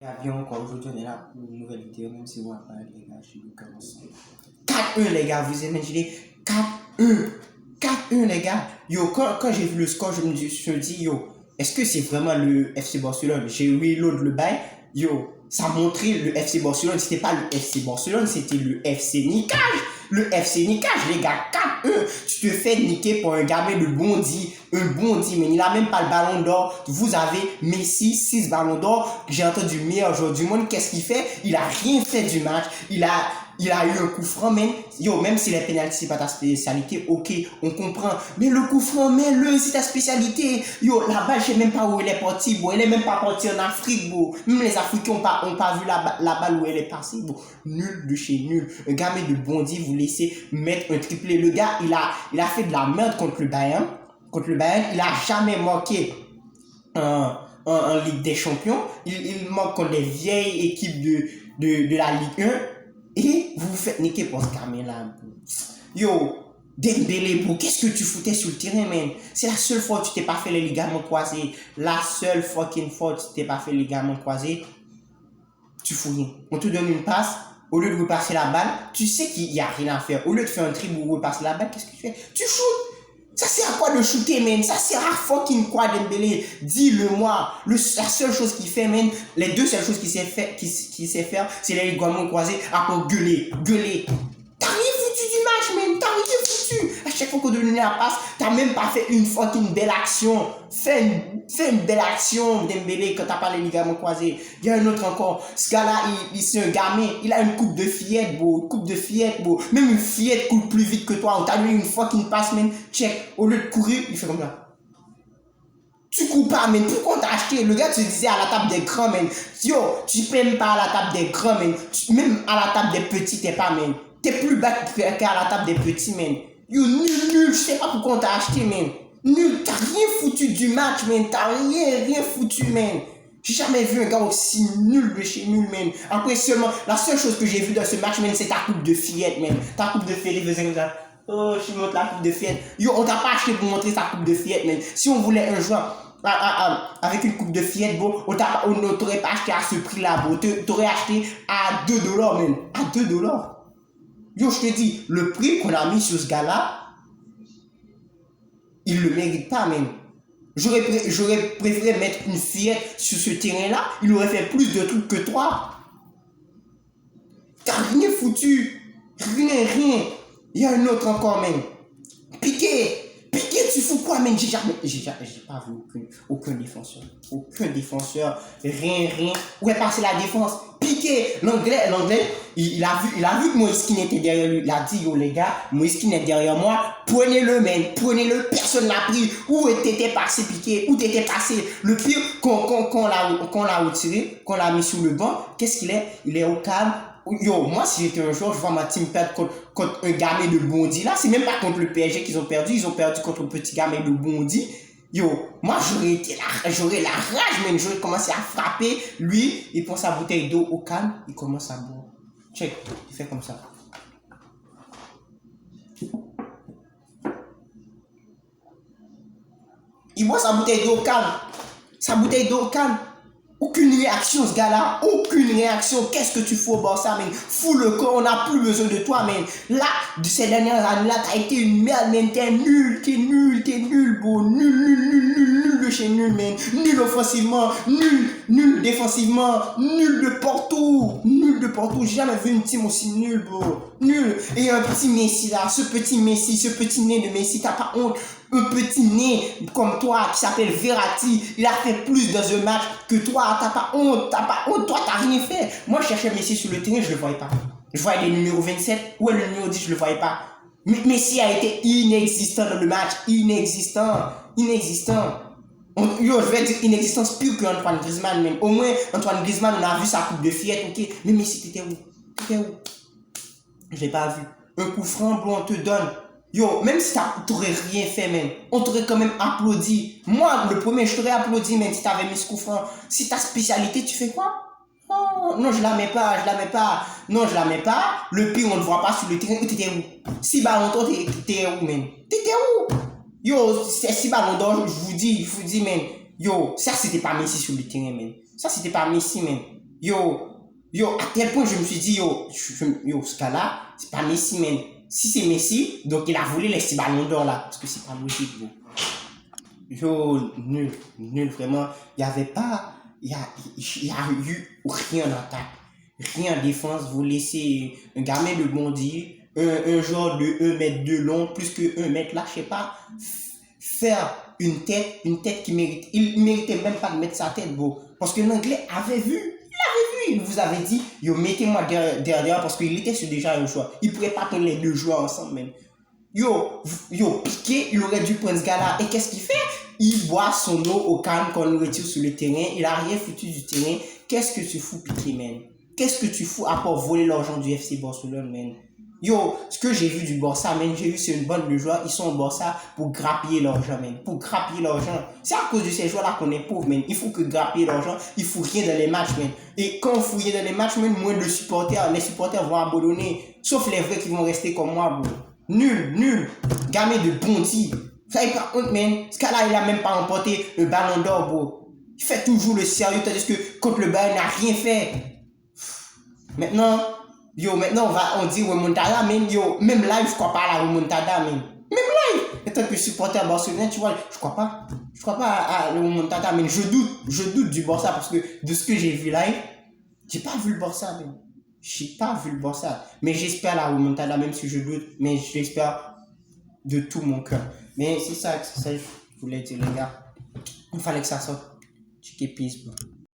Et bien encore aujourd'hui, on est là pour une nouvelle vidéo, même si on va parler, les gars, je vais commencer. 4-1, les gars, vous imaginez 4-1. 4-1, les gars. Yo, quand j'ai vu le score, je me dis, yo, est-ce que c'est vraiment le FC Barcelone? J'ai reload le bail. Yo, ça montrait le FC Barcelone. C'était pas le FC Barcelone, c'était le FC Nickage. Le FC Nickage, les gars, 4-1. Tu te fais niquer pour un gamin de Bondy. Un Bondy, mais il n'a même pas le ballon d'or. Vous avez Messi, 6 ballons d'or. J'ai entendu meilleur joueur du monde. Qu'est-ce qu'il fait? Il a rien fait du match. Il a eu un coup franc, même. Yo, même si les pénaltys, c'est pas ta spécialité, ok, on comprend. Mais le coup franc, mets-le, c'est ta spécialité. Yo, la balle, je sais même pas où elle est partie, bro. Elle est même pas partie en Afrique, bro. Même les Africains ont pas vu la balle où elle est passée, bro. Nul de chez nul. Un gamin de Bondy, vous laissez mettre un triplé. Le gars, il a fait de la merde contre le Bayern. Il a jamais marqué en Ligue des Champions. Il manque contre des vieilles équipes de la Ligue 1. Et vous vous faites niquer pour ce gamin-là. Yo, Dembélé, bro, qu'est-ce que tu foutais sur le terrain, man? C'est la seule fois que tu t'es pas fait les ligaments croisés. La seule fucking fois que tu t'es pas fait les ligaments croisés. Tu fous rien. On te donne une passe. Au lieu de repasser la balle, tu sais qu'il n'y a rien à faire. Au lieu de faire un dribble ou repasser la balle, qu'est-ce que tu fais? Tu shootes. Ça sert à quoi de shooter, man? Ça sert à fucking quoi, Dembélé? Dis-le-moi. La seule chose qu'il fait, man, les deux seules choses qu'il sait faire, c'est les ligaments croisés, après gueuler. T'as rien foutu du match, man. T'as rien foutu. À chaque fois qu'on donne la passe, t'as même pas fait une fucking belle action. Fais une belle action, Dembélé, quand t'as pas les ligaments croisés. Il y a un autre encore. Ce gars-là, c'est un gamin. Il a une coupe de fillette, bro. Même une fillette court plus vite que toi. On t'a donné une fucking passe, man. Check. Au lieu de courir, il fait comme ça. Tu cours pas, man. Pourquoi on t'a acheté? Le gars te disait à la table des grands, man. Yo, tu paies même pas à la table des grands, man. Même à la table des petits, t'es pas, man. T'es plus bas qu'à la table des petits, man. Yo, nul. Je sais pas pourquoi on t'a acheté, man. Nul. T'as rien foutu du match, man. T'as rien foutu, man. J'ai jamais vu un gars aussi nul de chez nul, man. Après, seulement, la seule chose que j'ai vu dans ce match, man, c'est ta coupe de fillette, man. Ta coupe de fillette, il faisait comme ça. Oh, je montre la coupe de fillette. Yo, on t'a pas acheté pour montrer sa coupe de fillette, man. Si on voulait un joueur avec une coupe de fillette, bro, on t'aurait pas acheté à ce prix-là, bro. T'aurais acheté à $2, man. À $2. Yo, je te dis, le prix qu'on a mis sur ce gars-là, il le mérite pas, man. J'aurais préféré mettre une fillette sur ce terrain-là, il aurait fait plus de trucs que toi. T'as rien foutu. Rien. Il y a un autre encore, man. Piqué, tu fous quoi, man? J'ai pas vu aucun défenseur. Aucun défenseur. Rien. Où est passée la défense? Piqué, l'anglais, il a vu que Moïse Kean était derrière lui. Il a dit, yo les gars, Moïse Kean est derrière moi. Prenez-le, man. Prenez-le. Personne l'a pris. Où t'étais passé, Piqué? Où t'étais passé? Le pire, qu'on l'a retiré, qu'on l'a mis sur le banc, qu'est-ce qu'il est? Il est au calme. Yo, moi, si j'étais un joueur, je vois ma team perdre contre un gamin de Bondy. Là, c'est même pas contre le PSG qu'ils ont perdu. Ils ont perdu contre un petit gamin de Bondy. Yo, moi, j'aurais la rage, même. J'aurais commencé à frapper. Lui, il prend sa bouteille d'eau au calme. Il commence à boire. Check. Il fait comme ça. Il boit sa bouteille d'eau au calme. Aucune réaction, ce gars-là. Aucune réaction. Qu'est-ce que tu fais au Barça, man? Fous le corps, on n'a plus besoin de toi, man. Là, de ces dernières années-là, t'as été une merde, man. T'es nul, bro. Nul de chez nul, man. Nul offensivement, nul défensivement, nul de partout. J'ai jamais vu une team aussi nulle, bro. Nul. Et un petit Messi, là. Ce petit nez de Messi, t'as pas honte? Un petit nez comme toi qui s'appelle Verratti, il a fait plus dans un match que toi. T'as pas honte, toi t'as rien fait. Moi je cherchais Messi sur le terrain, je le voyais pas. Je voyais le numéro 27, ou le numéro 10, je le voyais pas. Messi a été inexistant dans le match, inexistant. Yo, je vais dire inexistence pire que Antoine Griezmann, même. Au moins, Antoine Griezmann, on a vu sa coupe de fillette, ok. Mais Messi, t'étais où? Je l'ai pas vu. Un coup franc, bro, on te donne. Yo, même si t'aurais rien fait, man, on t'aurait quand même applaudi. Moi, le premier, je t'aurais applaudi, man, si t'avais mis ce coup franc. Si ta spécialité, tu fais quoi? Oh, non, je la mets pas. Non, je la mets pas. Le pire, on ne le voit pas sur le terrain. T'étais où? Si ballon d'or, t'étais où, man? T'étais où? Yo, c'est si ballon d'or, je vous dis, man. Yo, ça, c'était pas Messi sur le terrain, man. Ça, c'était pas Messi, man. À tel point, je me suis dit, ce gars-là, c'est pas Messi, man. Si c'est Messi, donc il a volé les 6 ballons d'or là. Parce que c'est pas logique, bro. Nul, vraiment. Il y avait pas, il y a eu rien en attaque. Rien en défense. Vous laissez un gamin de bondir, un genre de 1 mètre de long, plus que 1 mètre là, je sais pas, faire une tête qui mérite. Il méritait même pas de mettre sa tête, bro. Parce que l'anglais avait vu. Il vous avait dit, mettez-moi derrière parce qu'il était sur déjà un choix. Il ne pourrait pas prendre les 2 joueurs ensemble, même. Piqué, il aurait dû prendre ce gars-là. Et qu'est-ce qu'il fait? Il boit son eau au calme quand on le retire sur le terrain. Il a rien foutu du terrain. Qu'est-ce que tu fous, Piqué, man? Qu'est-ce que tu fous à part voler l'argent du FC Barcelone, man? Ce que j'ai vu du Barça, man, j'ai vu c'est une bande de joueurs, ils sont au Barça pour grappiller l'argent, man. Pour grappiller l'argent. C'est à cause de ces joueurs-là qu'on est pauvre, man. Il faut que grappiller l'argent, il faut rien dans les matchs, man. Et quand on fout rien dans les matchs, man, moins de supporters, les supporters vont abandonner. Sauf les vrais qui vont rester comme moi, bro. Nul. Gamin de bondi. Ça n'est pas honte, man. Ce cas-là, il a même pas remporté le ballon d'or, bro. Il fait toujours le sérieux, tandis que contre le Bayern, il n'a rien fait. Maintenant, on dit remontada, même là, je crois pas à la remontada, même là, en tant que supporter barcelonais, tu vois, je crois pas à la remontada, mais je doute du Barça parce que de ce que j'ai vu là, j'ai pas vu le Barça, même. J'ai pas vu le Barça, mais j'espère la remontada, même si je doute, mais j'espère de tout mon cœur. Mais c'est ça que je voulais dire, les gars. Il fallait que ça sorte. Check peace, bro.